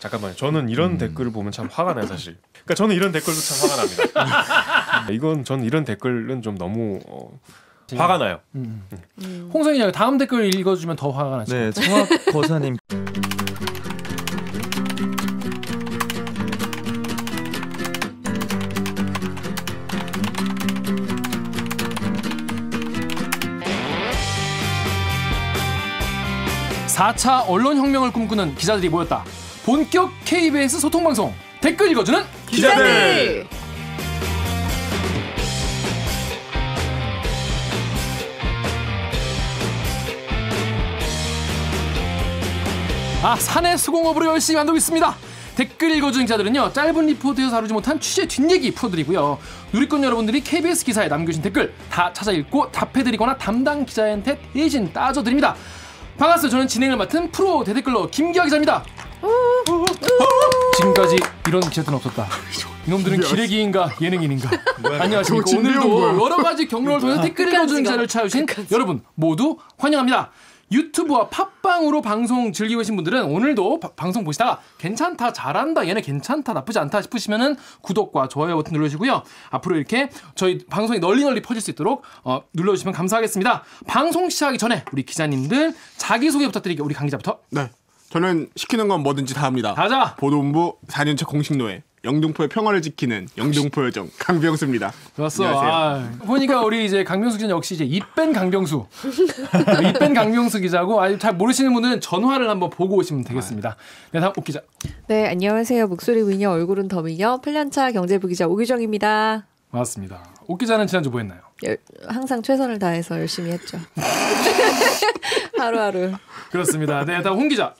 잠깐만요. 저는 이런 댓글을 보면 참 화가 나요, 사실. 그러니까 저는 이런 댓글도 참 화가 납니다. 이건 저는 이런 댓글은 좀 너무 화가 나요. 홍성이 형 다음 댓글 읽어주면 더 화가 나죠. 네, 청학거사님. (4차) 언론혁명을 꿈꾸는 기자들이 모였다. 본격 KBS 소통방송 댓글 읽어주는 기자들. 사내 수공업으로 열심히 만들고 있습니다. 댓글 읽어주는 기자들은요, 짧은 리포트에서 다루지 못한 취재 뒷얘기 풀어드리고요, 누리꾼 여러분들이 KBS 기사에 남겨주신 댓글 다 찾아 읽고 답해드리거나 담당 기자한테 대신 따져드립니다. 반갑습니다. 저는 진행을 맡은 프로 대댓글러 김기아 기자입니다. 지금까지 이런 기자들은 없었다. 이놈들은 기레기인가 예능인인가. 안녕하십니까. 오늘도 여러가지 경로를 통해서 댓글 읽어주는 기자를 찾아주신 여러분 모두 환영합니다. 유튜브와 팟빵으로 방송 즐기고 계신 분들은 오늘도 방송 보시다가 괜찮다, 잘한다, 얘네 괜찮다, 나쁘지 않다 싶으시면은 구독과 좋아요 버튼 눌러주시고요. 앞으로 이렇게 저희 방송이 널리 퍼질 수 있도록 눌러주시면 감사하겠습니다. 방송 시작하기 전에 우리 기자님들 자기소개 부탁드릴게요. 우리 강 기자부터. 네, 저는 시키는 건 뭐든지 다 합니다. 가자. 보도본부 4년차 공식 노예, 영등포의 평화를 지키는 영등포 요정 강병수입니다. 좋았어. 안녕하세요. 보니까 우리 이제 강병수 기자 역시 이제 입뺀 강병수, 입뺀 강병수 기자고, 잘 모르시는 분은 전화를 한번 보고 오시면 되겠습니다. 네, 다음 옥 기자. 네, 안녕하세요. 목소리 미녀, 얼굴은 더 미녀, 8년차 경제부 기자 오규정입니다. 반갑습니다. 옥 기자는 지난주 뭐 했나요? 항상 최선을 다해서 열심히 했죠. 하루하루. 그렇습니다. 네, 다음 홍 기자.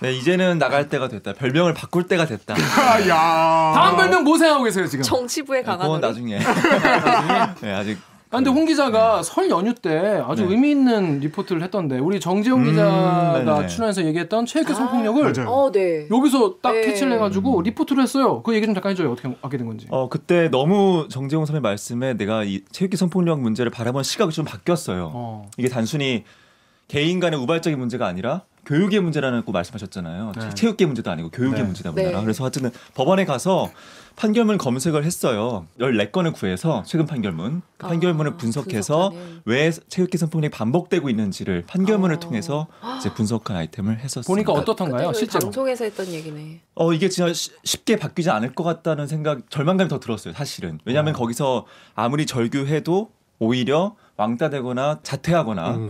네, 이제는 나갈 때가 됐다. 별명을 바꿀 때가 됐다. 야. 다음 별명 뭐 생각하고 계세요 지금? 정치부의 강한 그건 어른. 나중에. 네, 아직. 근데 홍 기자가 설 연휴 때 아주 의미 있는 리포트를 했던데, 우리 정재훈 기자가 출연해서 얘기했던 체육계 성폭력을 네. 여기서 딱 캐치를 해가지고 리포트를 했어요. 그 얘기 좀 잠깐 해줘요. 어떻게 하게 된 건지. 그때 너무 정재훈 선배 말씀에 내가 이 체육계 성폭력 문제를 바라보는 시각이 좀 바뀌었어요. 이게 단순히 개인 간의 우발적인 문제가 아니라 교육의 문제라는 꼭 말씀하셨잖아요. 네. 체육계 문제도 아니고 교육의 문제다 보니까. 그래서 하여튼 법원에 가서 판결문 검색을 했어요. 14건을 구해서 최근 판결문. 그 판결문을 분석해서 왜 체육계 성폭력이 반복되고 있는지를 판결문을 통해서 이제 분석한 아이템을 했었습니다. 보니까 어떻던가요? 실제로. 방송에서 했던 얘기네. 이게 진짜 쉽게 바뀌지 않을 것 같다는 절망감이 더 들었어요, 사실은. 왜냐하면 거기서 아무리 절규해도 오히려 왕따되거나 자퇴하거나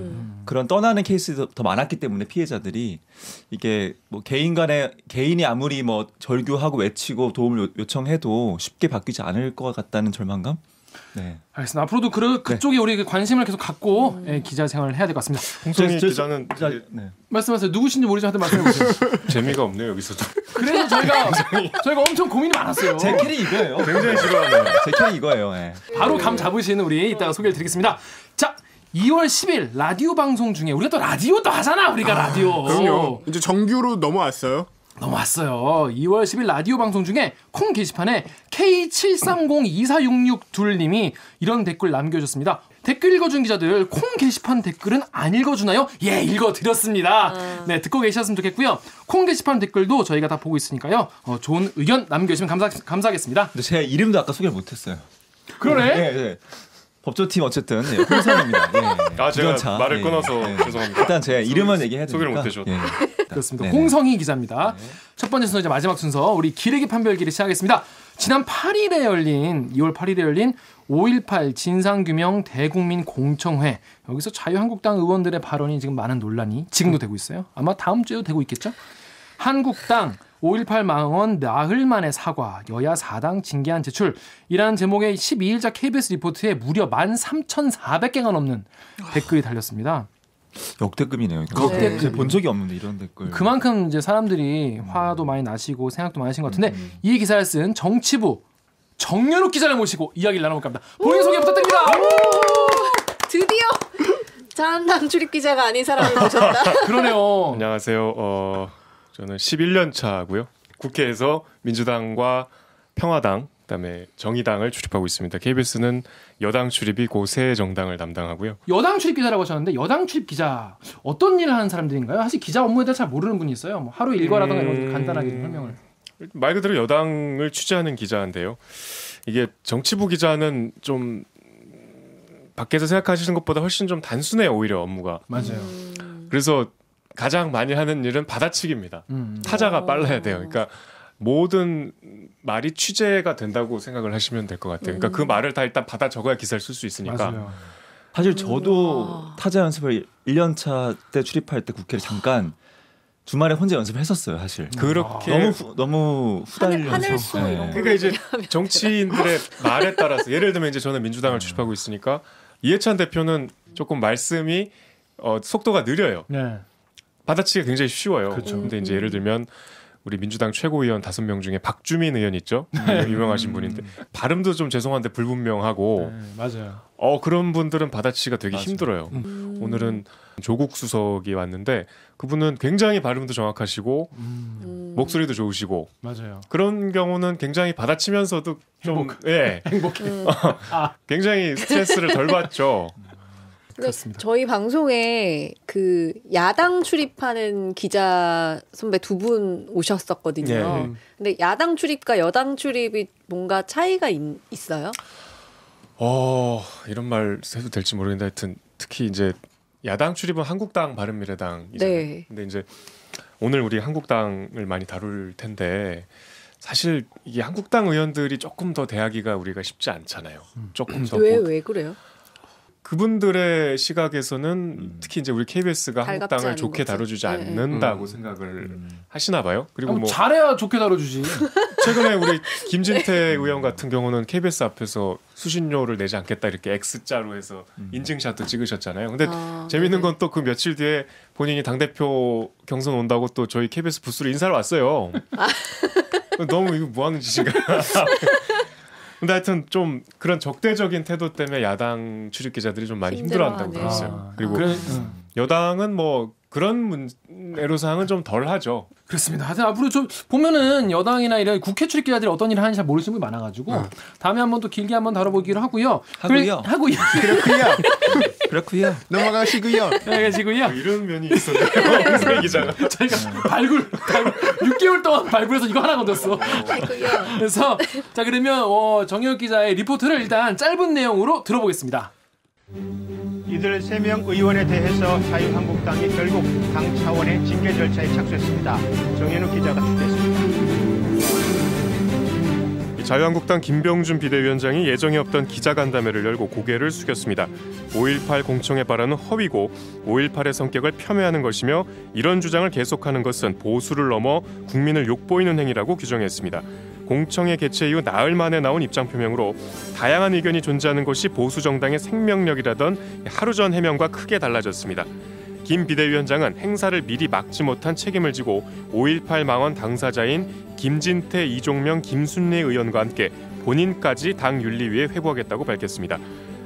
그런 떠나는 케이스도 더 많았기 때문에 피해자들이 이게 뭐 개인이 아무리 뭐 절규하고 외치고 도움을 요청해도 쉽게 바뀌지 않을 것 같다는 절망감. 네. 알겠습니다. 앞으로도 그쪽에 우리 관심을 계속 갖고 기자 생활을 해야 될 것 같습니다. 홍성희 기자는 말씀하세요. 누구신지 모르지만 하여튼 말씀해보세요. 재미가 없네요, 여기서도. 그래서 저희가 엄청 고민이 많았어요. 제 캐리 이거예요. 굉장히 싫어하네요. 제 캐리 이거예요. 네. 바로 감 잡으시는 우리 이따가 소개를 드리겠습니다. 자, 2월 10일 라디오 방송 중에 우리가 또 라디오도 하잖아. 우리가 라디오. 그럼요. 이제 정규로 넘어왔어요. 2월 10일 라디오 방송 중에 콩 게시판에 K73024662님이 이런 댓글 남겨주셨습니다. 댓글 읽어준 기자들, 콩 게시판 댓글은 안 읽어주나요? 예, 읽어드렸습니다. 네, 듣고 계셨으면 좋겠고요. 콩 게시판 댓글도 저희가 다 보고 있으니까요. 좋은 의견 남겨주시면 감사하겠습니다. 근데 제 이름도 아까 소개를 못했어요. 그러네. 네. 법조팀 어쨌든 홍성입니다. 제가 말을 끊어서 죄송합니다. 일단 제 이름은 얘기해야 되니까. 소개를 못해줘. 그렇습니다. 홍성희 기자입니다. 첫 번째 순서, 이제 마지막 순서, 우리 기레기 판별기를 시작하겠습니다. 지난 2월 8일에 열린 5.18 진상규명 대국민 공청회, 여기서 자유한국당 의원들의 발언이 지금 많은 논란이 지금도 되고 있어요. 아마 다음 주에도 되고 있겠죠. 한국당 5.18 망언 나흘 만에 사과, 여야 4당 징계안 제출, 이라는 제목의 12일자 KBS 리포트에 무려 13,400개가 넘는 댓글이 달렸습니다. 역대급이네요. 역대급. 본 적이 없는데 이런 댓글. 그만큼 이제 사람들이 화도 많이 나시고 생각도 많으신 것 같은데, 이 기사를 쓴 정치부 정연욱 기자를 모시고 이야기를 나눠볼까 합니다. 본인 소개 부탁드립니다. 드디어 자한당 출입 기자가 아닌 사람을 모셨다. 그러네요. 안녕하세요. 저는 11년 차고요. 국회에서 민주당과 평화당, 그다음에 정의당을 출입하고 있습니다. KBS는 여당 출입이 고 새 정당을 담당하고요. 여당 출입 기자라고 하셨는데 여당 출입 기자 어떤 일을 하는 사람들인가요? 사실 기자 업무에 대해 잘 모르는 분이 있어요. 뭐 하루 일과라든가 이런 거 간단하게 좀 설명을. 말 그대로 여당을 취재하는 기자인데요. 이게 정치부 기자는 좀 밖에서 생각하시는 것보다 훨씬 좀 단순해요. 오히려 업무가. 맞아요. 그래서 가장 많이 하는 일은 받아치기입니다. 타자가 빨라야 돼요. 그러니까 모든 말이 취재가 된다고 생각을 하시면 될 것 같아요. 그러니까 그 말을 다 일단 받아 적어야 기사를 쓸 수 있으니까. 맞아요. 사실 저도 타자 연습을 1년차 때 출입할 때 국회를 잠깐 주말에 혼자 연습을 했었어요. 사실 그렇게 너무 후달려서. 하늘수 이런 거. 그러니까 이제 정치인들의 말에 따라서 예를 들면 이제 저는 민주당을 출입하고 있으니까 이해찬 대표는 조금 말씀이 속도가 느려요. 네. 받아치기가 굉장히 쉬워요. 그렇죠. 근데 이제 예를 들면 우리 민주당 최고위원 5명 중에 박주민 의원 있죠. 유명하신 분인데 발음도 좀 죄송한데 불분명하고 네, 맞아요. 그런 분들은 받아치기가 되게 힘들어요. 오늘은 조국 수석이 왔는데 그분은 굉장히 발음도 정확하시고 목소리도 좋으시고 맞아요. 그런 경우는 굉장히 받아치면서도 좀 행복해. 굉장히 스트레스를 덜 받죠. 그렇습니다. 저희 방송에 그 야당 출입하는 기자 선배 2분 오셨었거든요. 네. 근데 야당 출입과 여당 출입이 뭔가 차이가 있어요? 이런 말 해도 될지 모르겠는데 하여튼 특히 이제 야당 출입은 한국당 바른미래당이잖아요. 네. 근데 이제 오늘 우리 한국당을 많이 다룰 텐데 사실 이게 한국당 의원들이 조금 더 대하기가 우리가 쉽지 않잖아요. 조금 더 왜 그래요? 그분들의 시각에서는 특히 이제 우리 KBS가 달갑지 한국당을 않은 좋게 거죠. 다뤄주지 네. 않는다고 생각을 하시나 봐요. 그리고 뭐 잘해야 좋게 다뤄주지. 최근에 우리 김진태 의원 같은 경우는 KBS 앞에서 수신료를 내지 않겠다 이렇게 X자로 해서 인증샷도 찍으셨잖아요. 근데 재밌는 건 또 그 며칠 뒤에 본인이 당대표 경선 온다고 또 저희 KBS 부스로 인사를 왔어요. 너무 이거 뭐 하는 짓인가. 근데 하여튼 좀 그런 적대적인 태도 때문에 야당 출입 기자들이 좀 많이 힘들어한다고 들었어요. 그리고 여당은 뭐 그런 애로사항은 좀 덜 하죠. 그렇습니다. 하여튼 앞으로 좀 보면은 여당이나 이런 국회 출입 기자들이 어떤 일을 하는지 잘 모르시는 분이 많아가지고 다음에 한번 또 길게 한번 다뤄보기로 하고요. 하고요. 그렇고요. 넘어가시고요. 알겠시고요. 이런 면이 있었네요. 새 기자가. 저희가 6개월 동안 발굴해서 이거 하나 건졌어. 그래서 자 그러면 정혁 기자의 리포트를 일단 짧은 내용으로 들어보겠습니다. 이들 3명 의원에 대해서 자유한국당이 결국 당 차원의 징계 절차에 착수했습니다. 정현욱 기자가 취재했습니다. 자유한국당 김병준 비대위원장이 예정에 없던 기자간담회를 열고 고개를 숙였습니다. 5.18 공청회 발언은 허위고 5.18의 성격을 폄훼하는 것이며 이런 주장을 계속하는 것은 보수를 넘어 국민을 욕보이는 행위라고 규정했습니다. 공청회 개최 이후 나흘 만에 나온 입장 표명으로 다양한 의견이 존재하는 것이 보수 정당의 생명력이라던 하루 전 해명과 크게 달라졌습니다. 김 비대위원장은 행사를 미리 막지 못한 책임을 지고 5.18 망언 당사자인 김진태, 이종명, 김순례 의원과 함께 본인까지 당 윤리위에 회부하겠다고 밝혔습니다.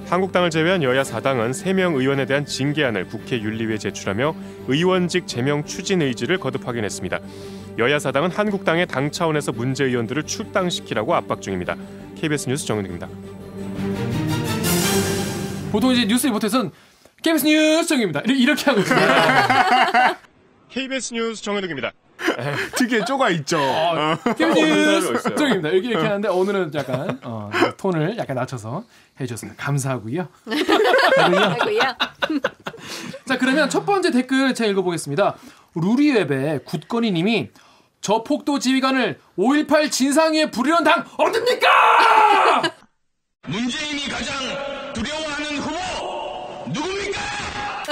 한국당을 제외한 여야 4당은 3명 의원에 대한 징계안을 국회 윤리위에 제출하며 의원직 제명 추진 의지를 거듭 확인했습니다. 여야 4당은 한국당의 당 차원에서 문제 의원들을 출당시키라고 압박 중입니다. KBS 뉴스 정은익입니다. 보통 이제 뉴스 리포트에서는 KBS 뉴스 정입니다. 이렇게 하고 있습니다. KBS 뉴스 정은익입니다. 특유의 쪼가 있죠. KBS 뉴스 정입니다. 이렇게 하는데 오늘은 약간 톤을 약간 낮춰서 해주셨습니다. 감사하고요. 자 그러면 첫 번째 댓글 제가 읽어보겠습니다. 루리웹의 굿거리님이 저 폭도 지휘관을 5.18 진상위에 부리는 당 어딥니까? 문재인이 가장 두려워하는 후보 누굽니까?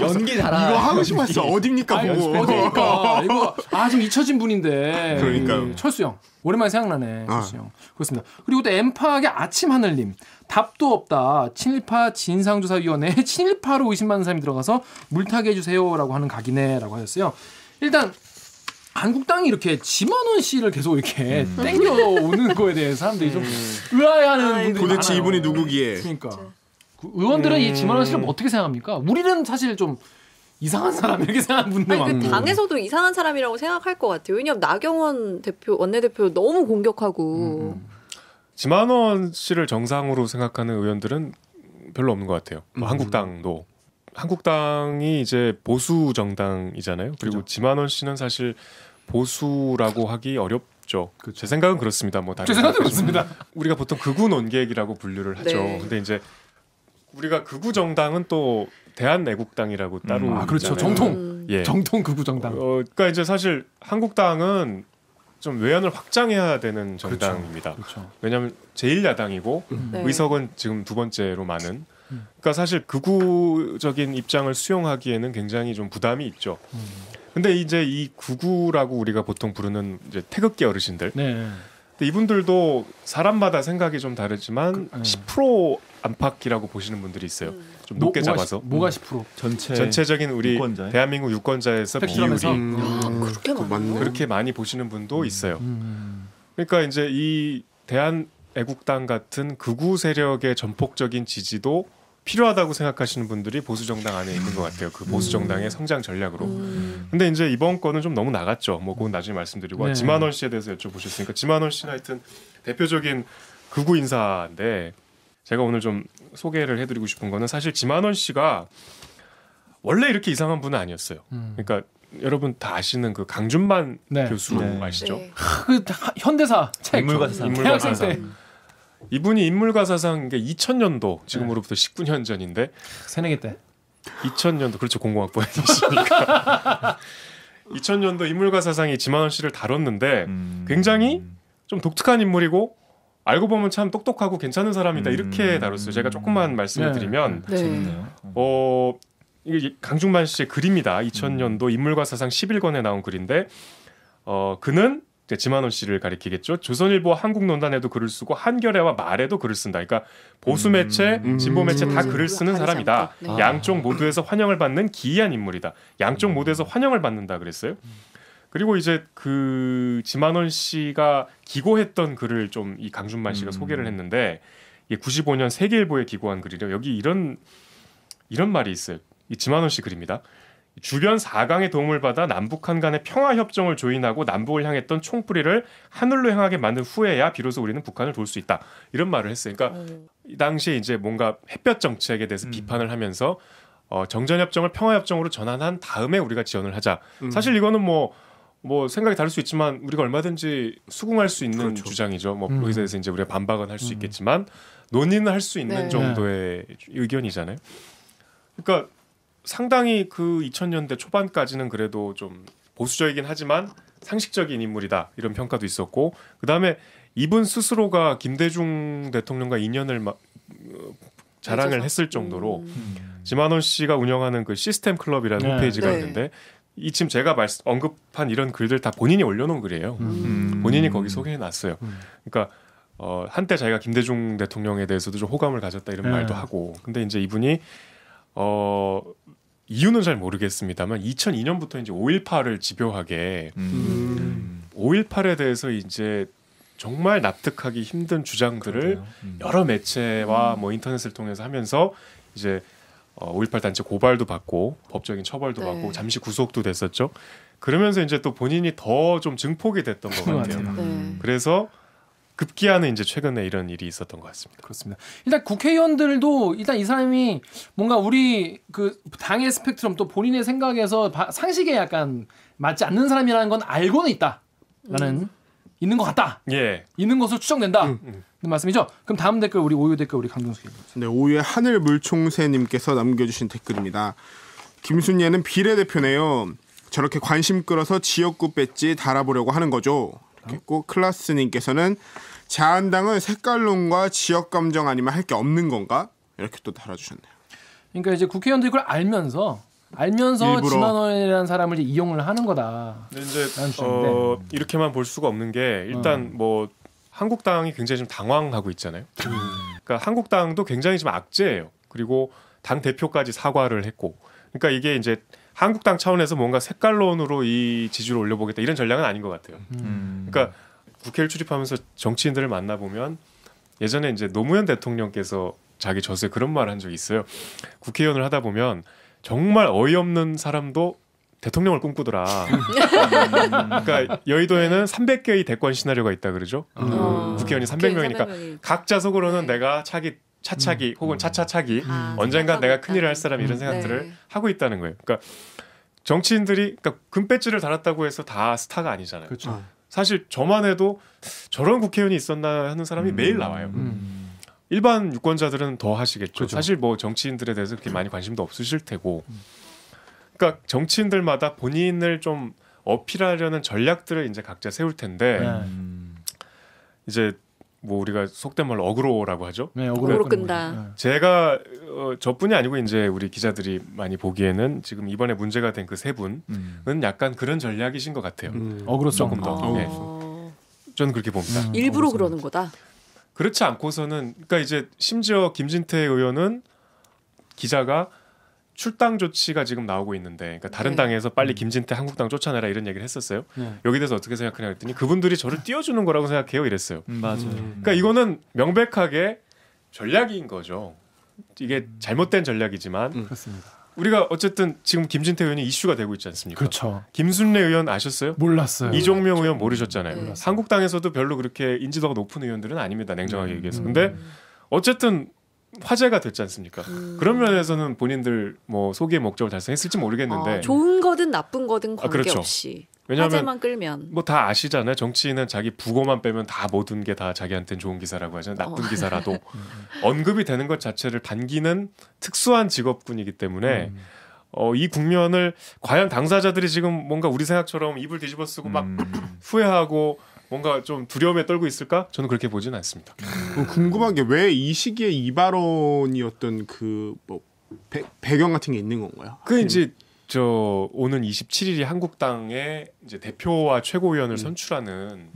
연기 잘하. 이거 하고 싶었어. 어딥니까 보고. 어디니까 이거 좀 잊혀진 분인데. 그러니까요. 철수형 오랜만에 생각나네. 철수형 그렇습니다. 그리고 또 엠파하게 아침 하늘님 답도 없다. 친일파 진상조사위원회에 친일파로 의심받는 사람이 들어가서 물타기 해주세요라고 하는 각이네라고 하셨어요. 일단 한국당이 이렇게 지만원 씨를 계속 이렇게 땡겨오는 거에 대해 사람들이 좀 의아해하는 분들이 도대체 많아요. 이분이 누구기에. 그러니까 그 의원들은 이 지만원 씨를 어떻게 생각합니까? 우리는 사실 좀 이상한 사람 이렇게 생각하는 분들 아니, 많고. 그 당에서도 이상한 사람이라고 생각할 것 같아요. 왜냐하면 나경원 원내대표 너무 공격하고 지만원 씨를 정상으로 생각하는 의원들은 별로 없는 것 같아요. 뭐 한국당이 이제 보수 정당이잖아요. 그리고 그렇죠. 지만원 씨는 사실 보수라고 하기 어렵죠. 그렇죠. 제 생각은 그렇습니다. 뭐 다른 제 생각도 그렇습니다. 우리가 보통 극우 논객이라고 분류를 하죠. 네. 근데 이제 우리가 극우 정당은 또 대한애국당이라고 따로 아, 그렇죠. 있잖아요. 정통. 예. 정통 극우 정당. 그러니까 이제 사실 한국당은 좀 외연을 확장해야 되는 정당입니다. 그렇죠. 왜냐하면 제1야당이고 네. 의석은 지금 두 번째로 많은. 그러니까 사실 극우적인 입장을 수용하기에는 굉장히 좀 부담이 있죠. 근데 이제 이 극우라고 우리가 보통 부르는 이제 태극기 어르신들, 네. 근데 이분들도 사람마다 생각이 좀 다르지만 10% 안팎이라고 보시는 분들이 있어요. 좀 높게 잡아서 뭐가 10%? 전체적인 우리 유권자의? 대한민국 유권자에서 스펙트럼에서? 비율이 그렇게 많아요? 맞네. 그렇게 많이 보시는 분도 있어요. 그러니까 이제 이 대한애국당 같은 극우 세력의 전폭적인 지지도 필요하다고 생각하시는 분들이 보수 정당 안에 있는 것 같아요. 그 보수 정당의 성장 전략으로. 근데 이제 이번 거는 좀 너무 나갔죠. 뭐 그건 나중에 말씀드리고 네. 지만원 씨에 대해서 여쭤보셨으니까 지만원 씨는 하여튼 대표적인 극우 인사인데 제가 오늘 좀 소개를 해드리고 싶은 거는 사실 지만원 씨가 원래 이렇게 이상한 분은 아니었어요. 그러니까 여러분 다 아시는 그 강준만 네. 교수 네. 아시죠? 네. 그 현대사 책. 인물과 사상. 인물과 대학생 사상. 때. 이분이 인물과 사상 2000년도 지금으로부터 19년 전인데 새내기 때. 2000년도 그렇죠 공공학번이시니까 2000년도 인물과 사상이 지만원 씨를 다뤘는데 굉장히 좀 독특한 인물이고 알고 보면 참 똑똑하고 괜찮은 사람이다 이렇게 다뤘어요. 제가 조금만 말씀을 네. 드리면 네. 재밌네요. 이게 강중만 씨의 글입니다. 2000년도 인물과 사상 11권에 나온 글인데 그는 이제 지만원 씨를 가리키겠죠. 조선일보 한국논단에도 글을 쓰고 한겨레와 말에도 글을 쓴다. 그러니까 보수 매체, 진보 매체 다 글을 쓰는 사람이다. 네. 양쪽 모두에서 환영을 받는 기이한 인물이다. 양쪽 모두에서 환영을 받는다 그랬어요. 그리고 이제 그 지만원 씨가 기고했던 글을 좀 이 강준만 씨가 소개를 했는데 이게 95년 세계일보에 기고한 글이래요. 여기 이런 말이 있어요. 이 지만원 씨 글입니다. 주변 4강의 도움을 받아 남북한 간의 평화협정을 조인하고 남북을 향했던 총뿌리를 하늘로 향하게 만든 후에야 비로소 우리는 북한을 도울 수 있다. 이런 말을 했어요. 그러니까 이 당시에 이제 뭔가 햇볕 정책에 대해서 비판을 하면서 정전협정을 평화협정으로 전환한 다음에 우리가 지원을 하자. 사실 이거는 뭐 생각이 다를 수 있지만 우리가 얼마든지 수긍할 수 있는 그렇죠. 주장이죠. 뭐 여기서 대해서 이제 우리가 반박은 할 수 있겠지만 논의는 할 수 있는 네. 정도의 의견이잖아요. 그러니까 상당히 그 2000년대 초반까지는 그래도 좀 보수적이긴 하지만 상식적인 인물이다 이런 평가도 있었고 그 다음에 이분 스스로가 김대중 대통령과 인연을 자랑을 했을 정도로 지만원 씨가 운영하는 그 시스템 클럽이라는 네. 홈페이지가 네. 있는데 이 지금 제가 언급한 이런 글들 다 본인이 올려놓은 글이에요. 본인이 거기 소개해놨어요. 그러니까 한때 자기가 김대중 대통령에 대해서도 좀 호감을 가졌다 이런 네. 말도 하고 근데 이제 이분이 이유는 잘 모르겠습니다만 2002년부터 이제 5.18을 집요하게 5.18에 대해서 이제 정말 납득하기 힘든 주장들을 여러 매체와 뭐 인터넷을 통해서 하면서 이제 5.18 단체 고발도 받고 법적인 처벌도 네. 받고 잠시 구속도 됐었죠. 그러면서 이제 또 본인이 더 좀 증폭이 됐던 것 같아요. 네. 그래서 급기야는 이제 최근에 이런 일이 있었던 것 같습니다. 그렇습니다. 일단 국회의원들도 일단 이 사람이 뭔가 우리 그 당의 스펙트럼 또 본인의 생각에서 상식에 약간 맞지 않는 사람이라는 건 알고는 있다라는 있는 것 같다. 예. 있는 것으로 추정된다. 는 말씀이죠. 그럼 다음 댓글 우리 오유 댓글 우리 강동수 기자. 네, 오유의 하늘 물총새님께서 남겨주신 댓글입니다. 김순예는 비례대표네요. 저렇게 관심 끌어서 지역구 배지 달아보려고 하는 거죠. 이렇게 했고 클라스님께서는 자한당은 색깔론과 지역 감정 아니면 할 게 없는 건가? 이렇게 또 달아주셨네요. 그러니까 이제 국회의원들이 그걸 알면서 일부러. 지만원이라는 사람을 이제 이용을 하는 거다. 근데 이제 라는 주장인데. 이렇게만 볼 수가 없는 게 일단 뭐 한국당이 굉장히 좀 당황하고 있잖아요. 그러니까 한국당도 굉장히 좀 악재예요. 그리고 당 대표까지 사과를 했고, 그러니까 이게 이제 한국당 차원에서 뭔가 색깔론으로 이 지지를 올려보겠다 이런 전략은 아닌 것 같아요. 그러니까 국회를 출입하면서 정치인들을 만나보면 예전에 이제 노무현 대통령께서 자기 저서에 그런 말을 한 적이 있어요. 국회의원을 하다 보면 정말 어이없는 사람도 대통령을 꿈꾸더라. 그러니까 여의도에는 300개의 대권 시나리오가 있다 그러죠. 국회의원이 300명이니까 각자 속으로는 내가 차차기 혹은 차차차기 언젠간 내가 큰일을 할 사람 이런 생각들을 하고 있다는 거예요. 그러니까 정치인들이 그러니까 금배지를 달았다고 해서 다 스타가 아니잖아요. 그렇죠. 사실 저만 해도 저런 국회의원이 있었나 하는 사람이 매일 나와요. 일반 유권자들은 더 하시겠죠. 그렇죠. 사실 뭐 정치인들에 대해서 그렇게 많이 관심도 없으실 테고. 그러니까 정치인들마다 본인을 좀 어필하려는 전략들을 이제 각자 세울 텐데 이제 뭐 우리가 속된 말로 어그로라고 하죠. 네, 어그로 끈다. 제가 저뿐이 아니고 이제 우리 기자들이 많이 보기에는 지금 이번에 문제가 된 그 세 분은 약간 그런 전략이신 것 같아요. 어그로성. 조금 더. 네. 저는 그렇게 봅니다. 일부러 그러는 거다. 그렇지 않고서는 그러니까 이제 심지어 김진태 의원은 기자가 출당 조치가 지금 나오고 있는데 그러니까 다른 당에서 빨리 김진태 한국당 쫓아내라 이런 얘기를 했었어요. 여기 대해서 어떻게 생각하냐 했더니 그분들이 저를 띄워주는 거라고 생각해요 이랬어요. 맞아요. 그러니까 이거는 명백하게 전략인 거죠. 이게 잘못된 전략이지만 그렇습니다. 우리가 어쨌든 지금 김진태 의원이 이슈가 되고 있지 않습니까? 그렇죠. 김순례 의원 아셨어요? 몰랐어요. 이종명 의원 모르셨잖아요. 네. 한국당에서도 별로 그렇게 인지도가 높은 의원들은 아닙니다. 냉정하게 얘기해서. 근데 어쨌든 화제가 됐지 않습니까? 그런 면에서는 본인들 뭐 소기의 목적을 달성했을지 모르겠는데 좋은 거든 나쁜 거든 그렇죠. 관계없이 왜냐하면 화제만 끌면 뭐 다 아시잖아요. 정치인은 자기 부고만 빼면 다 모든 게 다 자기한테는 좋은 기사라고 하잖아요. 나쁜 기사라도 언급이 되는 것 자체를 반기는 특수한 직업군이기 때문에 이 국면을 과연 당사자들이 지금 뭔가 우리 생각처럼 입을 뒤집어 쓰고 막 후회하고 뭔가 좀 두려움에 떨고 있을까? 저는 그렇게 보지는 않습니다. 궁금한 게 왜 이 시기에 이 발언이었던 그 뭐 배경 같은 게 있는 건가요? 그 이제 저 오는 27일이 한국당의 이제 대표와 최고위원을 선출하는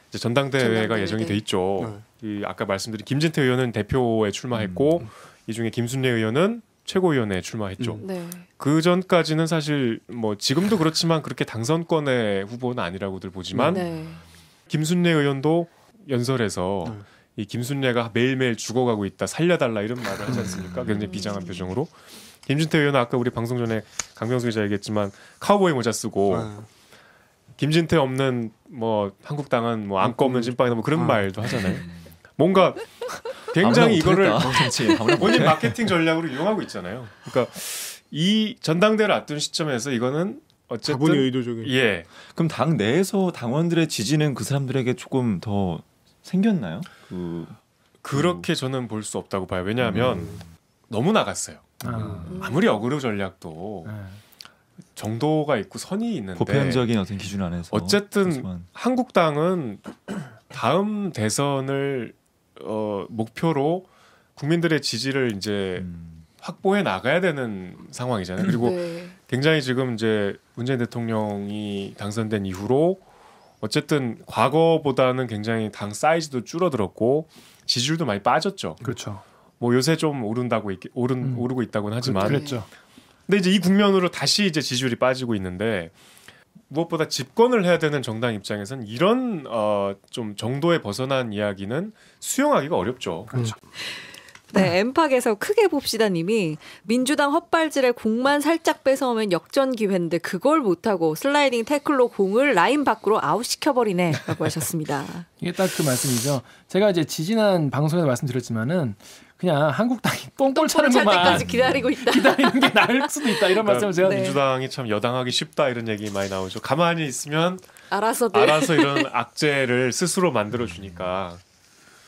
이제 전당대회가 전당대회. 예정이 돼 있죠. 이 아까 말씀드린 김진태 의원은 대표에 출마했고 이 중에 김순례 의원은 최고위원에 출마했죠. 네. 그 전까지는 사실 뭐 지금도 그렇지만 그렇게 당선권의 후보는 아니라고들 보지만 네. 김순례 의원도 연설에서 이 김순례가 매일매일 죽어가고 있다 살려달라 이런 말을 하지 않습니까? 굉장히 비장한 표정으로. 김진태 의원은 아까 우리 방송 전에 강병수 기자 얘기했지만 카우보이 모자 쓰고 김진태 없는 뭐 한국당은 뭐 안고 없는 찐빵이다 뭐 그런 말도 하잖아요. 뭔가 굉장히 이거를 본인 마케팅 전략으로 이용하고 있잖아요. 그러니까 이 전당대회를 앞둔 시점에서 이거는 어쨌든 다분히 의도적인. 예. 그럼 당 내에서 당원들의 지지는 그 사람들에게 조금 더 생겼나요? 그렇게 저는 볼 수 없다고 봐요. 왜냐하면 너무 나갔어요. 아무리 어그로 전략도 정도가 있고 선이 있는데 보편적인 어떤 기준 안에서 어쨌든 소소한. 한국당은 다음 대선을 목표로 국민들의 지지를 이제 확보해 나가야 되는 상황이잖아요. 그리고 네. 굉장히 지금 이제 문재인 대통령이 당선된 이후로 어쨌든 과거보다는 굉장히 당 사이즈도 줄어들었고 지지율도 많이 빠졌죠. 그렇죠. 뭐 요새 좀 오르고 있다고는 하지만 그랬죠. 근데 이제 이 국면으로 다시 이제 지지율이 빠지고 있는데 무엇보다 집권을 해야 되는 정당 입장에서는 이런 좀 정도에 벗어난 이야기는 수용하기가 어렵죠. 그렇죠. 네, 엠팍에서 크게 봅시다 님이 민주당 헛발질에 공만 살짝 뺏어오면 역전 기회인데 그걸 못하고 슬라이딩 태클로 공을 라인 밖으로 아웃시켜버리네 라고 하셨습니다. 이게 딱 그 말씀이죠. 제가 이제 지지난 방송에서 말씀드렸지만은 그냥 한국당이 똥볼 차는 찰 것만 때까지 기다리고 있다. 기다리는 게 나을 수도 있다 이런 말씀을 제가 네. 민주당이 참 여당하기 쉽다 이런 얘기 많이 나오죠. 가만히 있으면 알아서들. 알아서 이런 악재를 스스로 만들어 주니까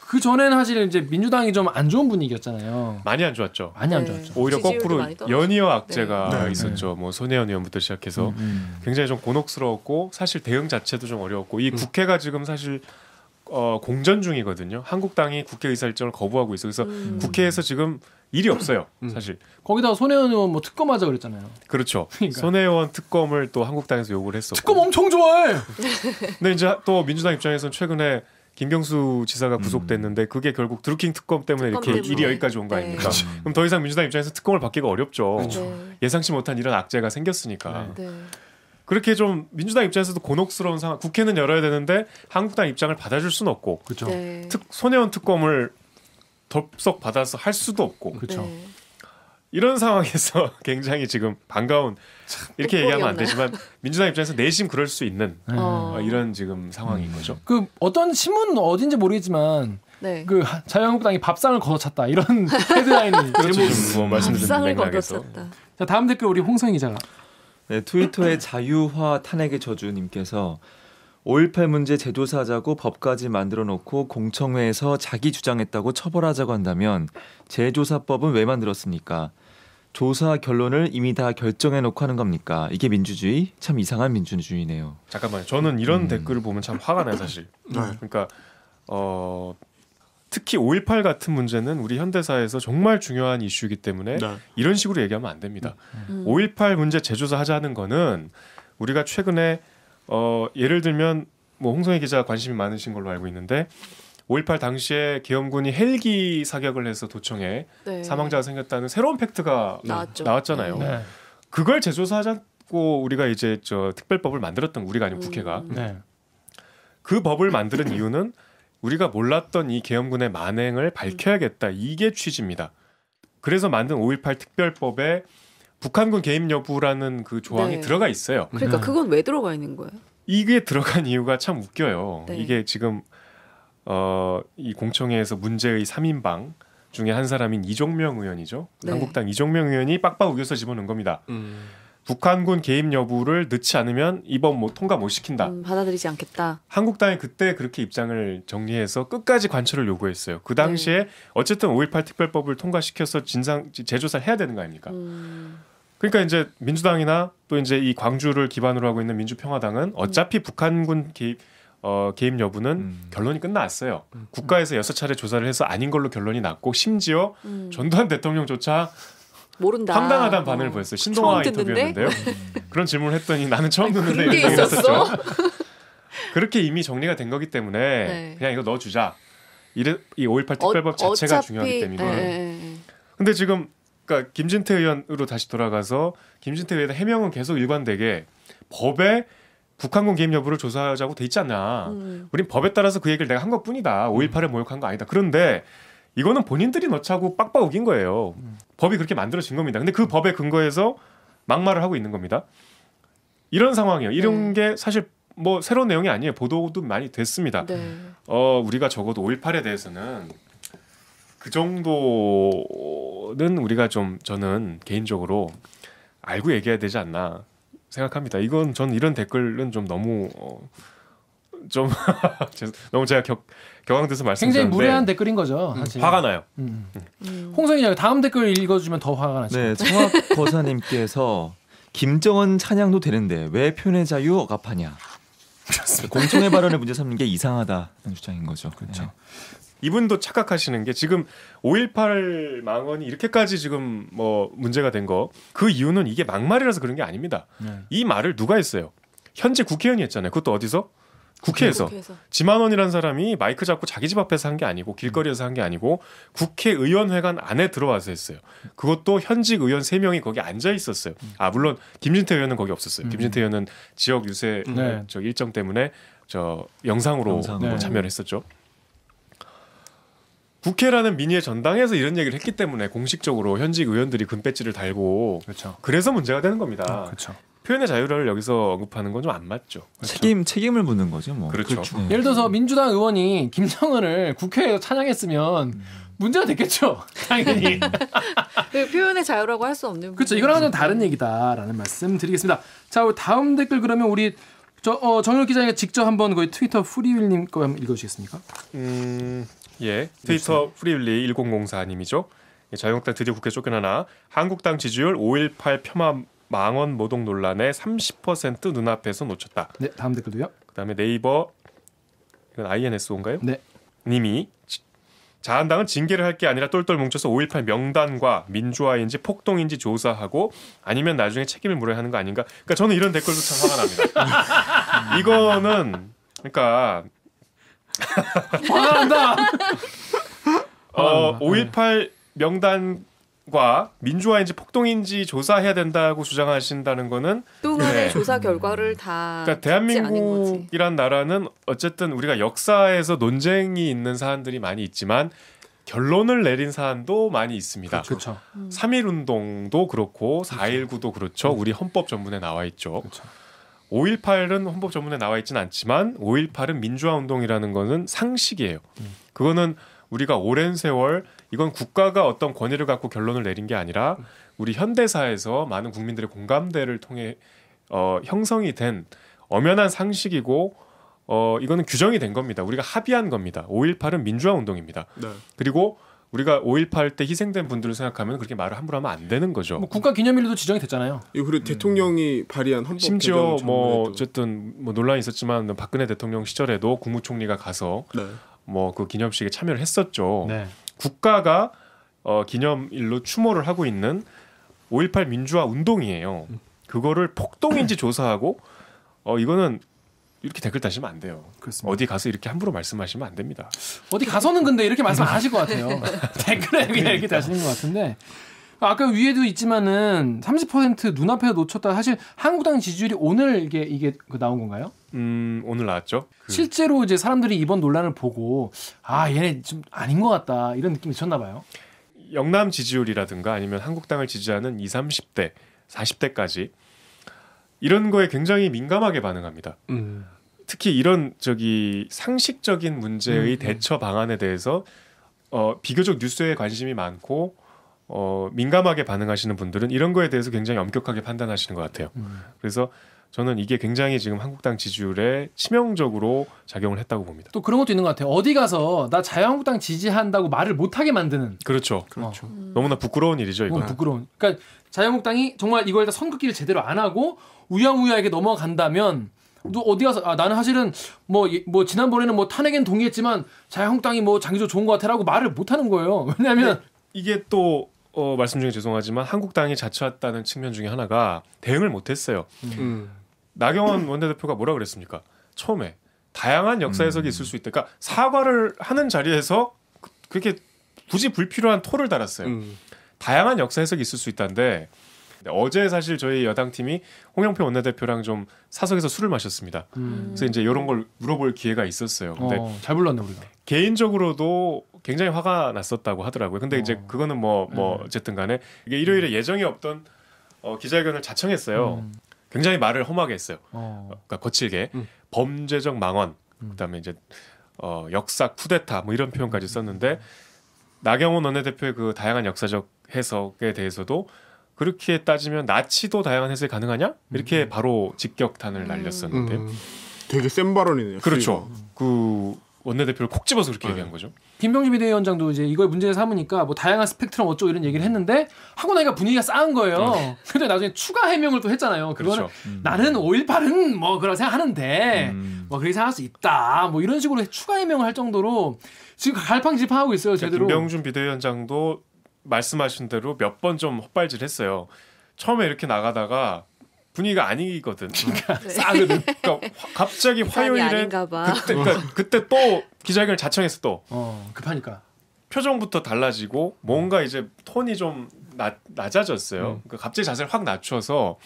그 전에는 사실 이제 민주당이 좀 안 좋은 분위기였잖아요. 많이 안 좋았죠. 많이 안 네. 좋았죠. 오히려 지지율도 거꾸로 많이 떨어졌죠. 연이어 악재가 네. 있었죠. 뭐 손혜원 의원부터 시작해서 굉장히 좀 곤혹스러웠고 사실 대응 자체도 좀 어려웠고 이 국회가 지금 사실 공전 중이거든요. 한국당이 국회의사일정을 거부하고 있어요. 그래서 국회에서 지금 일이 없어요. 사실. 거기다가 손혜원 의원 뭐 특검하자 그랬잖아요. 그렇죠. 그러니까. 손혜원 특검을 또 한국당에서 요구를 했었고. 특검 엄청 좋아해. 근데 이제 또 민주당 입장에서는 최근에 김경수 지사가 구속됐는데 그게 결국 드루킹 특검 때문에 이렇게 때문에. 일이 여기까지 온 거 네. 아닙니까? 그럼 더 이상 민주당 입장에서 특검을 받기가 어렵죠. 네. 예상치 못한 이런 악재가 생겼으니까. 네. 그렇게 좀 민주당 입장에서도 곤혹스러운 상황. 국회는 열어야 되는데 한국당 입장을 받아줄 수는 없고 그렇죠. 네. 손혜원 특검을 덥석 받아서 할 수도 없고 그렇죠. 네. 이런 상황에서 굉장히 지금 반가운 이렇게 얘기하면 안 되지만 민주당 입장에서 내심 그럴 수 있는 이런 지금 상황인 거죠. 그 어떤 신문 어딘지 모르겠지만 네. 그 자유한국당이 밥상을 걷어찼다 이런 헤드라인이 그렇죠. 뭐 말씀드린 밥상을 맥락에서. 걷어찼다. 자 다음 댓글 우리 홍성희 기자가 네, 트위터의 자유화 탄핵의 저주님께서 5.18 문제 재조사하자고 법까지 만들어 놓고 공청회에서 자기 주장했다고 처벌하자고 한다면 재조사법은 왜 만들었습니까? 조사 결론을 이미 다 결정해 놓고 하는 겁니까? 이게 민주주의? 참 이상한 민주주의네요. 잠깐만요. 저는 이런 댓글을 보면 참 화가 나요, 사실. 그러니까 특히 5.18 같은 문제는 우리 현대사에서 정말 중요한 이슈이기 때문에 이런 식으로 얘기하면 안 됩니다. 5.18 문제 재조사하자는 거는 우리가 최근에 예를 들면 뭐 홍성희 기자 관심이 많으신 걸로 알고 있는데 5.18 당시에 계엄군이 헬기 사격을 해서 도청에 네. 사망자가 생겼다는 새로운 팩트가 나왔잖아요. 네. 그걸 재조사하자고 우리가 이제 특별법을 만들었던 우리가 아니고 국회가 네. 그 법을 만드는 이유는 우리가 몰랐던 이 계엄군의 만행을 밝혀야겠다. 이게 취지입니다. 그래서 만든 5.18 특별법에 북한군 개입 여부라는 그 조항이 네. 들어가 있어요. 그러니까 그건 왜 들어가 있는 거예요? 이게 들어간 이유가 참 웃겨요. 네. 이게 지금 이 공청회에서 문제의 3인방 중에 한 사람인 이종명 의원이죠. 네. 한국당 이종명 의원이 빡빡 우겨서 집어넣은 겁니다. 북한군 개입 여부를 넣지 않으면 이번 통과 못 시킨다. 받아들이지 않겠다. 한국당이 그때 그렇게 입장을 정리해서 끝까지 관철을 요구했어요. 그 당시에 어쨌든 5.18 특별법을 통과시켜서 재조사를 해야 되는 거 아닙니까? 그러니까 이제 민주당이나 또 이제 이 광주를 기반으로 하고 있는 민주평화당은 어차피 북한군 개입 여부는 결론이 끝났어요. 국가에서 6차례 조사를 해서 아닌 걸로 결론이 났고 심지어 전두환 대통령조차 모른다. 황당하다는 반응을 보였어요. 신동아 처음 듣는데? 인터뷰였는데요. 그런 질문을 했더니 나는 처음 듣는데 그런 게 이렇게 있었어? 그렇게 이미 정리가 된 거기 때문에 네. 그냥 이거 넣어주자. 이 5.18 특별법 자체가 어차피, 중요하기 때문에. 네. 근데 지금 그러니까 김진태 의원으로 다시 돌아가서 김진태 의원의 해명은 계속 일관되게 법에 북한군 개입 여부를 조사하자고 돼 있지 않냐. 우린 법에 따라서 그 얘기를 내가 한 것뿐이다. 5.18에 모욕한 거 아니다. 그런데 이거는 본인들이 넣자고 빡빡 우긴 거예요. 법이 그렇게 만들어진 겁니다. 근데 그 법에 근거해서 막말을 하고 있는 겁니다. 이런 상황이에요. 이런 게 사실 뭐 새로운 내용이 아니에요. 보도도 많이 됐습니다. 네. 우리가 적어도 5.18에 대해서는 그 정도는 우리가 좀 저는 개인적으로 알고 얘기해야 되지 않나 생각합니다. 이건 전 이런 댓글은 좀 너무 좀 너무 제가 격앙돼서 말씀드렸는데 굉장히 무례한 댓글인 거죠. 사실. 화가 나요. 홍성희 기자 다음 댓글 읽어주면 더 화가 나죠. 네, 청학거사님께서 김정은 찬양도 되는데 왜 표현의 자유 억압하냐. 공청회 발언을 문제 삼는 게 이상하다는 주장인 거죠. 그렇죠. 네. 이분도 착각하시는 게 지금 5.18 망언이 이렇게까지 지금 뭐 문제가 된 거 그 이유는 이게 막말이라서 그런 게 아닙니다. 이 말을 누가 했어요? 현재 국회의원이 했잖아요. 그것도 어디서? 국회에서. 지만원이라는 사람이 마이크 잡고 자기 집 앞에서 한 게 아니고 길거리에서 한 게 아니고 국회의원회관 안에 들어와서 했어요. 그것도 현직 의원 3명이 거기 앉아 있었어요. 물론 김진태 의원은 거기 없었어요. 김진태 의원은 지역 유세 일정 때문에 영상으로 참여를 했었죠. 국회라는 민의의 전당에서 이런 얘기를 했기 때문에 공식적으로 현직 의원들이 금배지를 달고 그래서 문제가 되는 겁니다. 그렇죠. 표현의 자유를 여기서 언급하는 건 좀 안 맞죠. 책임을 묻는 거죠. 뭐. 그렇죠. 네. 예를 들어서 민주당 의원이 김정은을 국회에서 찬양했으면 문제가 됐겠죠. 당연히. 그 표현의 자유라고 할 수 없는. 그렇죠. 이거랑은 좀 다른 얘기다라는 말씀 드리겠습니다. 자, 우리 다음 댓글 그러면 우리 정윤호 기자님이 직접 한번 거기 트위터 프리윌님 거 한번 읽어주시겠습니까? 예. 트위터 프리윌리 1004님이죠. 자유한국당 드디어 국회 쫓겨나나 한국당 지지율 5.18 폄하 망언 모독 논란에 30% 눈앞에서 놓쳤다. 네, 다음 댓글도요. 그다음에 네이버 이건 INSO인가요? 네. 님이 자한당은 징계를 할 게 아니라 똘똘 뭉쳐서 5.18 명단과 민주화인지 폭동인지 조사하고 아니면 나중에 책임을 물어야 하는 거 아닌가? 그러니까 저는 이런 댓글도 참 화가 납니다. 이거는 그러니까 화가 난다. 5.18 명단과 민주화인지 폭동인지 조사해야 된다고 주장하신다는 거는 또 간의 조사 결과를 다 그러니까 대한민국이란 나라는 어쨌든 우리가 역사에서 논쟁이 있는 사안들이 많이 있지만 결론을 내린 사안도 많이 있습니다. 그렇죠. 3.1 운동도 그렇고 4.19도 그렇죠. 우리 헌법 전문에 나와 있죠. 그렇죠. 5.18은 헌법 전문에 나와 있지는 않지만 5.18은 민주화 운동이라는 거는 상식이에요. 그거는 우리가 오랜 세월 이건 국가가 어떤 권위를 갖고 결론을 내린 게 아니라 우리 현대사에서 많은 국민들의 공감대를 통해 형성이 된 엄연한 상식이고 이거는 규정이 된 겁니다. 우리가 합의한 겁니다. 5.18은 민주화 운동입니다. 네. 그리고 우리가 5.18 때 희생된 분들을 생각하면 그렇게 말을 함부로 하면 안 되는 거죠. 뭐 국가 기념일도 지정이 됐잖아요. 그리고 대통령이 발의한 헌법 심지어 개정 뭐 전문에도. 어쨌든 뭐 논란이 있었지만 박근혜 대통령 시절에도 국무총리가 가서 네. 뭐 그 기념식에 참여를 했었죠. 네. 국가가 기념일로 추모를 하고 있는 5.18 민주화 운동이에요. 그거를 폭동인지 조사하고 이거는 이렇게 댓글 다시면 안 돼요. 그렇습니다. 어디 가서 이렇게 함부로 말씀하시면 안 됩니다. 어디 가서는 근데 이렇게 말씀 안 하실 것 같아요. 댓글에 그냥 이렇게 다시는 것 같은데 아까 위에도 있지만은 30% 눈앞에 놓쳤다. 사실 한국당 지지율이 오늘 이게 나온 건가요? 오늘 나왔죠. 실제로 이제 사람들이 이번 논란을 보고 얘네 좀 아닌 것 같다 이런 느낌이 드셨나 봐요. 영남 지지율이라든가 아니면 한국당을 지지하는 20, 30대, 40대까지 이런 거에 굉장히 민감하게 반응합니다. 특히 이런 상식적인 문제의 대처 방안에 대해서 비교적 뉴스에 관심이 많고 민감하게 반응하시는 분들은 이런 거에 대해서 굉장히 엄격하게 판단하시는 것 같아요. 그래서 저는 이게 굉장히 지금 한국당 지지율에 치명적으로 작용을 했다고 봅니다. 또 그런 것도 있는 것 같아요. 어디 가서 나 자유한국당 지지한다고 말을 못하게 만드는. 그렇죠. 너무나 부끄러운 일이죠. 이거. 너무 부끄러운. 그러니까 자유한국당이 정말 이걸 다 선긋기를 제대로 안 하고 우야우야하게 넘어간다면 또 어디 가서 나는 사실은 뭐 지난번에는 뭐 탄핵엔 동의했지만 자유한국당이 뭐 장기적 좋은 것 같아라고 말을 못하는 거예요. 왜냐하면 이게 또 말씀 중에 죄송하지만 한국당이 자초했다는 측면 중에 하나가 대응을 못했어요. 나경원 원내대표가 뭐라 그랬습니까? 처음에 다양한 역사 해석이 있을 수 있다. 그러니까 사과를 하는 자리에서 그렇게 굳이 불필요한 토를 달았어요. 다양한 역사 해석이 있을 수 있다는데 어제 사실 저희 여당팀이 홍영표 원내대표랑 좀 사석에서 술을 마셨습니다. 그래서 이제 이런 걸 물어볼 기회가 있었어요. 근데 잘 불렀네 우리가. 개인적으로도 굉장히 화가 났었다고 하더라고요. 근데 이제 그거는 뭐 어쨌든 간에 이게 일요일에 예정이 없던 기자회견을 자청했어요. 굉장히 말을 험하게 했어요. 그러니까 거칠게 범죄적 망언, 그다음에 이제 역사 쿠데타 뭐 이런 표현까지 썼는데 나경원 원내대표의 그 다양한 역사적 해석에 대해서도 그렇게 따지면 나치도 다양한 해석이 가능하냐? 이렇게 바로 직격탄을 날렸었는데요. 되게 센 발언이네요. 그렇죠. 그 원내대표를 콕 집어서 그렇게 얘기한 거죠. 김병주 비대위원장도 이제 이걸 문제를 삼으니까 뭐 다양한 스펙트럼 어쩌고 이런 얘기를 했는데 하고 나니까 분위기가 싸한 거예요. 근데 나중에 추가 해명을 또 했잖아요. 그거는 그렇죠. 나는 5.18은 뭐 그런 생각하는데 뭐 그렇게 생각할 수 있다. 뭐 이런 식으로 추가 해명을 할 정도로 지금 갈팡질팡하고 있어요. 제대로. 김병준 비대위원장도 말씀하신 대로 몇 번 좀 헛발질했어요. 처음에 이렇게 나가다가 분위기가 아니거든. 싸거든. 그러니까 갑자기 화요일에 그때 또 기자회견을 자청했어 또. 급하니까. 표정부터 달라지고 뭔가 이제 톤이 좀 낮아졌어요. 그러니까 갑자기 자세를 확 낮춰서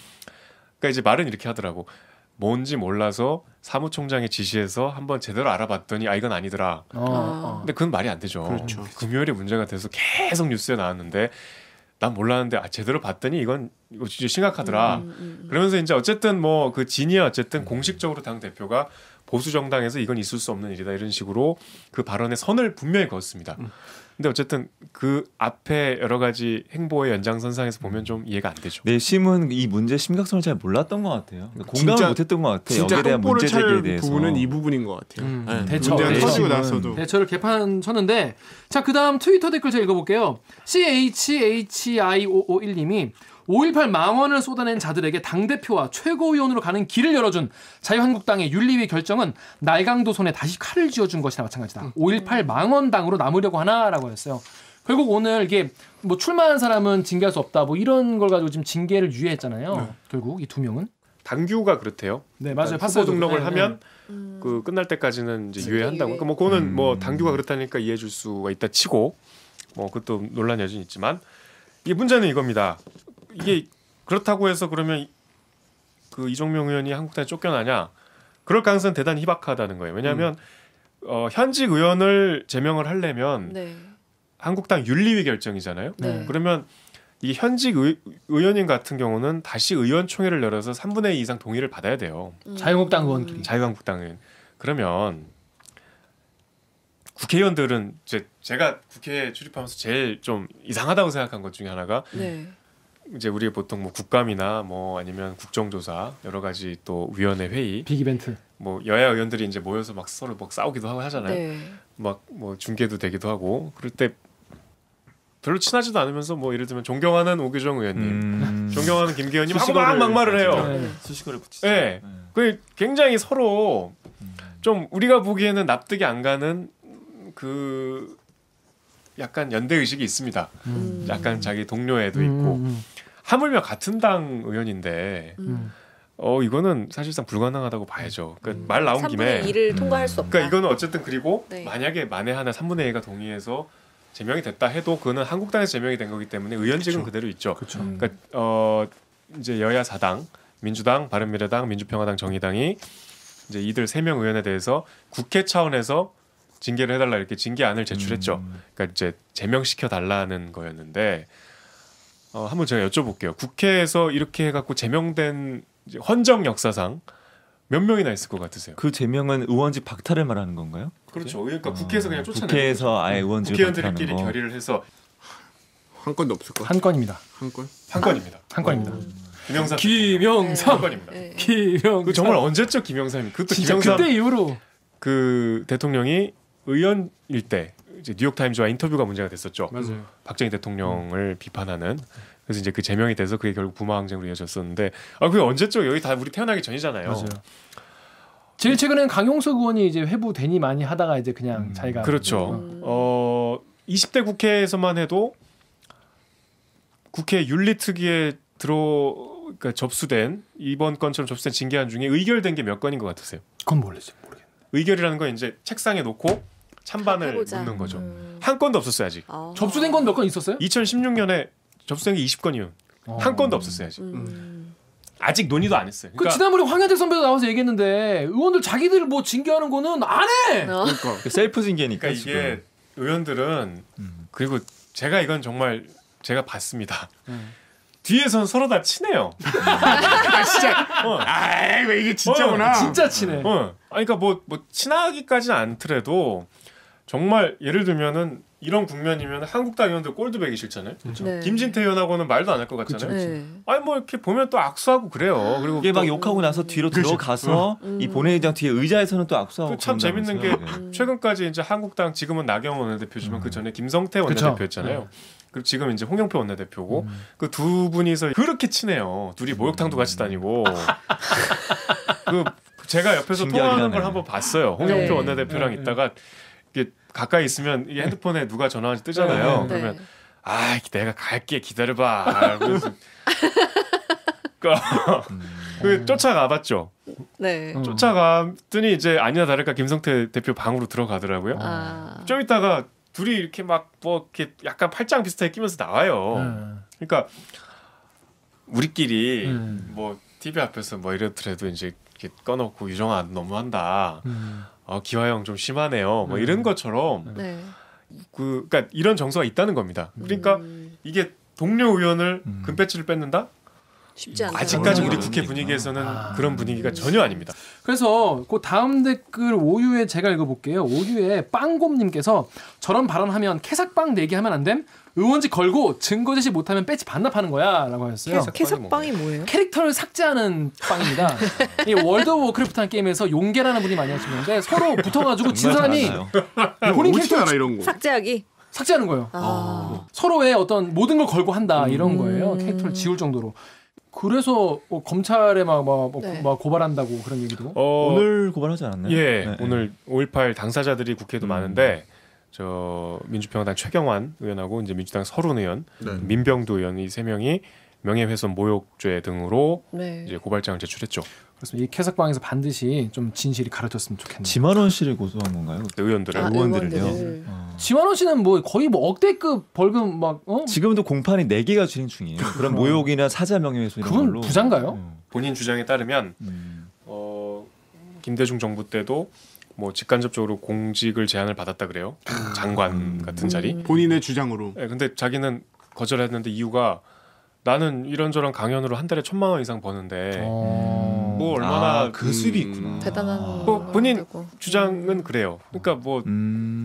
그러니까 이제 말은 이렇게 하더라고. 뭔지 몰라서 사무총장의 지시에서 한번 제대로 알아봤더니 이건 아니더라. 근데 그건 말이 안 되죠. 그렇죠. 금요일에 문제가 돼서 계속 뉴스에 나왔는데 난 몰랐는데 제대로 봤더니 이거 진짜 심각하더라. 그러면서 이제 어쨌든 뭐 그 진이 어쨌든 공식적으로 당 대표가 보수 정당에서 이건 있을 수 없는 일이다 이런 식으로 그 발언의 선을 분명히 그었습니다. 근데 어쨌든 그 앞에 여러 가지 행보의 연장선상에서 보면 좀 이해가 안 되죠. 내심은 이 문제 심각성을 잘 몰랐던 것 같아요. 그러니까 공감을 못했던 것 같아요. 진짜 여기에 대한 문제 제기에 대해서. 부분은 이 부분인 것 같아요. 네. 대처. 문제가 터지고 나서도. 대처를 개판 쳤는데 자 그다음 트위터 댓글 제가 읽어볼게요. CHHIOO1님이 5.18 망언을 쏟아낸 자들에게 당대표와 최고위원으로 가는 길을 열어준 자유한국당의 윤리위 결정은 날강도 손에 다시 칼을 쥐어준 것이나 마찬가지다. 5.18 망언당으로 남으려고 하나라고 했어요. 결국 오늘 이게 뭐 출마한 사람은 징계할 수 없다 뭐 이런 걸 가지고 지금 징계를 유예했잖아요. 결국 이 두 명은. 당규가 그렇대요. 네 맞아요. 후보 등록을 하면 그 끝날 때까지는 이제 유예한다고. 그러니까 뭐 그거는 뭐 당규가 그렇다니까 이해해줄 수가 있다 치고 뭐 그것도 논란 여전히 있지만 이게 문제는 이겁니다. 이게 그렇다고 해서 그러면 그 이종명 의원이 한국당에 쫓겨나냐? 그럴 가능성은 대단히 희박하다는 거예요. 왜냐하면 현직 의원을 제명을 하려면 한국당 윤리위 결정이잖아요. 네. 그러면 이 현직 의원님 같은 경우는 다시 의원총회를 열어서 3분의 2 이상 동의를 받아야 돼요. 자유한국당 의원끼리. 자유한국당 의원. 그러면 국회의원들은 제가 국회에 출입하면서 제일 좀 이상하다고 생각한 것 중에 하나가 네. 이제 우리가 보통 뭐 국감이나 뭐 아니면 국정조사 여러 가지 또 위원회 회의 빅 이벤트. 뭐 여야 의원들이 이제 모여서 막 서로 막 싸우기도 하고 하잖아요. 네. 막 뭐 중계도 되기도 하고 그럴 때 별로 친하지도 않으면서 뭐 예를 들면 존경하는 오규정 의원님, 존경하는 김기현님 하고 막 막말을 해요. 네. 수식어를 붙이죠. 네. 그 굉장히 서로 좀 우리가 보기에는 납득이 안 가는 그 약간 연대 의식이 있습니다. 약간 자기 동료애도 있고 하물며 같은 당 의원인데 이거는 사실상 불가능하다고 봐야죠. 그러니까 말 나온 3분의 김에 2를 통과할 수 없다. 그러니까 이거는 어쨌든 그리고 네. 만약에 만에 하나 3분의 2가 동의해서 제명이 됐다 해도 그거는 한국당에서 제명이 된 거기 때문에 의원직은 그대로 있죠. 그러니까 이제 여야 4당 민주당, 바른미래당, 민주평화당, 정의당이 이제 이들 3명 의원에 대해서 국회 차원에서 징계를 해달라 이렇게 징계안을 제출했죠. 그러니까 이제 제명시켜 달라는 거였는데 한번 제가 여쭤볼게요. 국회에서 이렇게 해갖고 제명된 이제 헌정 역사상 몇 명이나 있을 것 같으세요? 그 제명은 의원직 박탈을 말하는 건가요? 그렇죠. 그러니까 국회에서 그냥 쫓아내는 국회에서 아예 의원직 국회의원들끼리 결의를 해서 한 건도 없을 것. 한 건입니다. 한 건? 한 건입니다. 한 건입니다. 김영삼 김영삼. 한 건입니다. 네. 김영삼. 그 정말 언제적 김영삼이 그것도 진짜 김영삼 그때 이후로 그 대통령이 의원일 때 이제 뉴욕타임즈와 인터뷰가 문제가 됐었죠. 맞아요. 박정희 대통령을 비판하는. 그래서 이제 그 제명이 돼서 그게 결국 부마 항쟁으로 이어졌었는데 그게 언제적 여기 다 우리 태어나기 전이잖아요. 맞아요. 제일 최근에는 강용석 의원이 이제 회부 대니 많이 하다가 이제 그냥 자기가 그렇죠. 20대 국회에서만 해도 국회 윤리특위에 그러니까 접수된 이번 건처럼 접수된 징계안 중에 의결된 게 몇 건인 것 같으세요? 그건 모르겠어요. 의결이라는 건 이제 책상에 놓고 찬반을 해보자. 묻는 거죠. 한 건도 없었어요 아직. 접수된 건 몇 건 있었어요? 2016년에 접수된 게 20건이요. 한 건도 없었어요 아직. 아직 논의도 안 했어요. 그 지난번에 황현택 선배가 나와서 얘기했는데 의원들 자기들 뭐 징계하는 거는 안 해. 그러니까 셀프 징계니까 그러니까 이게 의원들은 그리고 제가 이건 정말 제가 봤습니다. 뒤에선 서로 다 친해요. 진짜. 왜 이게 진짜구나. 진짜 친해. 그러니까 뭐 친하기까지는 않더라도 정말 예를 들면은 이런 국면이면 한국당 의원들 꼴도 배기 싫잖아요. 네. 김진태 의원하고는 말도 안 할 것 같잖아요. 네. 아니 뭐 이렇게 보면 또 악수하고 그래요. 그리고 이게 막 또 욕하고 나서 뒤로 들어가서 이 본회의장 뒤에 의자에서는 또 악수하고 참 재밌는 게 그런다면서요. 최근까지 이제 한국당 지금은 나경원 원내대표지만 그 전에 김성태 원내대표였잖아요. 그리고 지금 이제 홍영표 원내대표고 그 두 분이서 그렇게 친해요. 둘이 목욕탕도 같이 다니고 그 제가 옆에서 신기하긴 통화하는 걸 하네. 한번 봤어요. 홍영표 네. 원내대표랑 있다가 이게 가까이 있으면 이게 핸드폰에 누가 전화하는지 뜨잖아요. 네. 그러면 아 내가 갈게 기다려봐. 그래서 그 쫓아가봤죠. 네. 쫓아갔더니 이제 아니나 다를까 김성태 대표 방으로 들어가더라고요. 좀 있다가 둘이 이렇게 막 뭐 이렇게 약간 팔짱 비슷하게 끼면서 나와요. 그러니까 우리끼리 뭐 TV 앞에서 뭐 이렇더라도 이제 이렇게 꺼놓고 유정아 너무한다. 기화형 좀 심하네요. 뭐 이런 것처럼 네. 그러니까 이런 정서가 있다는 겁니다. 그러니까 이게 동료 의원을 금배지를 뺏는다? 쉽지 않다. 아직까지 우리 국회 분위기에서는 그런 분위기가 전혀 아닙니다. 그래서 그 다음 댓글 오유에 제가 읽어볼게요. 오유에 빵곰님께서 저런 발언하면 캐삭빵 내기 하면 안 됨? 의원직 걸고 증거 제시 못하면 배지 반납하는 거야 라고 하셨어요. 캐삭빵이 뭐예요? 캐릭터를 삭제하는 빵입니다. 이 월드 오브 워크래프트라는 게임에서 용계라는 분이 많이 하시는데 서로 붙어가지고 진 사람이 본인 어떻게 캐릭터 알아 이런 거. 삭제하기. 삭제하는 거예요. 서로의 어떤 모든 걸 걸고 한다 이런 거예요. 캐릭터를 지울 정도로. 그래서 검찰에 막 고발한다고 그런 얘기도. 오늘 고발하지 않았나요? 예, 네. 오늘 5.18 당사자들이 국회에도 많은데 저 민주평화당 최경환 의원하고 이제 민주당 서른 의원, 민병두 의원 이 세 명이 명예훼손 모욕죄 등으로 네. 이제 고발장을 제출했죠. 그래서 이 캐삭방에서 반드시 좀 진실이 가려졌으면 좋겠네요. 지만원 씨를 고소한 건가요? 의원들을. 의원들을요? 지만원 씨는 뭐 거의 뭐 억대급 벌금 막 지금도 공판이 4개가 진행 중이에요. 그런 모욕이나 사자 명예훼손 이런 그건 걸로. 부자인가요? 본인 주장에 따르면 김대중 정부 때도 뭐 직간접적으로 공직을 제안을 받았다 그래요. 장관 같은 자리. 본인의 주장으로. 네, 근데 자기는 거절했는데 이유가 나는 이런저런 강연으로 한 달에 1,000만 원 이상 버는데 뭐 얼마나 그 수입이 있구나. 대단한 뭐 본인 거고. 주장은 그래요. 그러니까 뭐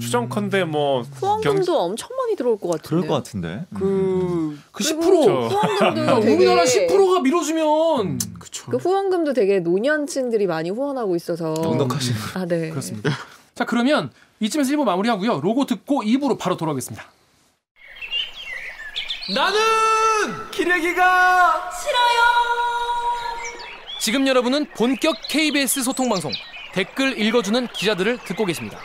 추정컨대 뭐 후원금도 엄청 많이 들어올 것 같은데. 그럴 것 같은데. 그 그리고 10%. 후원금도 되게 우리나라 10%가 밀어주면 그쵸. 그 후원금도 되게 노년층들이 많이 후원하고 있어서 넉넉하시네. 아, 네. 그렇습니다. 자, 그러면 이쯤에서 1부 마무리하고요. 로고 듣고 2부로 바로 돌아오겠습니다. 나는 기레기가 싫어요. 지금 여러분은 본격 KBS 소통 방송 댓글 읽어주는 기자들을 듣고 계십니다.